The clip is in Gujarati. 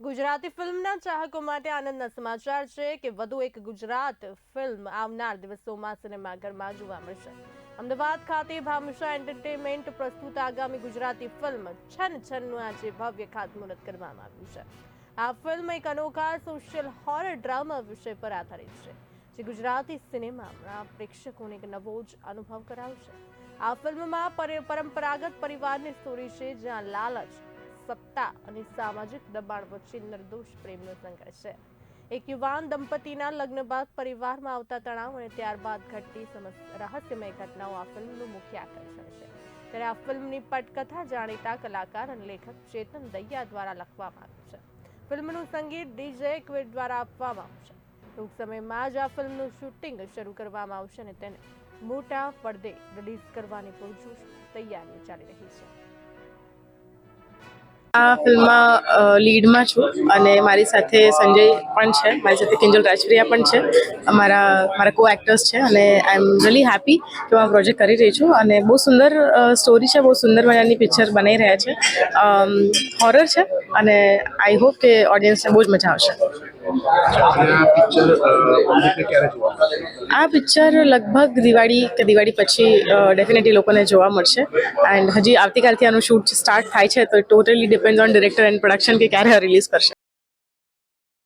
ગુજરાતી ફિલ્મના ચાહકો માટે આનંદના સમાચાર છે કે વધુ એક ગુજરાત ફિલ્મ આવનાર દિવસોમાં સિનેમાઘરમાં જોવા મળશે। અમદાવાદ ખાતે ભામાશા એન્ટરટેનમેન્ટ પ્રસ્તુત આગામી ગુજરાતી ફિલ્મ છન છનનું આજે ભવ્ય ખાતમુહૂર્ત કરવામાં આવ્યું છે। આ ફિલ્મ એક અનોખા સોશિયલ હોરર ડ્રામા વિષય પર આધારિત છે, જે ગુજરાતી સિનેમામાં પ્રેક્ષકોને એક નવો જ અનુભવ કરાવશે। આ ફિલ્મમાં પરંપરાગત પરિવારની સ્ટોરી છે, જ્યાં લાલચ, સત્તા અને સામાજિક દબાણ વચ્ચે નિર્દોષ પ્રેમનો સંઘર્ષ છે। એક યુવાન દંપતીના લગ્ન બાદ પરિવારમાં આવતા તણાવ અને ત્યારબાદ ઘટતી રહસ્યમય ઘટનાઓ આ ફિલ્મનું મુખ્ય આકર્ષણ છે। ત્યારે આ ફિલ્મની પટકથા જાણીતા કલાકાર અને લેખક ચેતન દહિયા દ્વારા લખવામાં આવી છે। ફિલ્મનું સંગીત ડીજે ક્વિડ દ્વારા આપવામાં આવશે। ટૂંક સમયમાં જ આ ફિલ્મનું શૂટિંગ શરૂ કરવામાં આવશે અને તેને મોટા પડદે રિલીઝ કરવાની પૂરજોશ તૈયારીઓ ચાલી રહી છે। આ ફિલ્મમાં લીડમાં છું અને મારી સાથે સંજય પણ છે, મારી સાથે કિંજલ રાજપ્રિયા પણ છે, મારા કો એક્ટર્સ છે અને આઈ એમ રિયલી હેપી કે હું આ પ્રોજેક્ટ કરી રહી છું અને બહુ સુંદર સ્ટોરી છે, બહુ સુંદર મજાની પિક્ચર બનાવી રહ્યા છે। હોરર છે અને આઈ હોપ કે ઓડિયન્સને બહુ જ મજા આવશે। આ પિક્ચર લગભગ દિવાળી પછી ડેફિનેટલી લોકોને જોવા મળશે એન્ડ હજી આવતીકાલથી આનું શૂટ સ્ટાર્ટ થાય છે, તો totally depend on director and production કે ક્યારે રિલીઝ કરશે।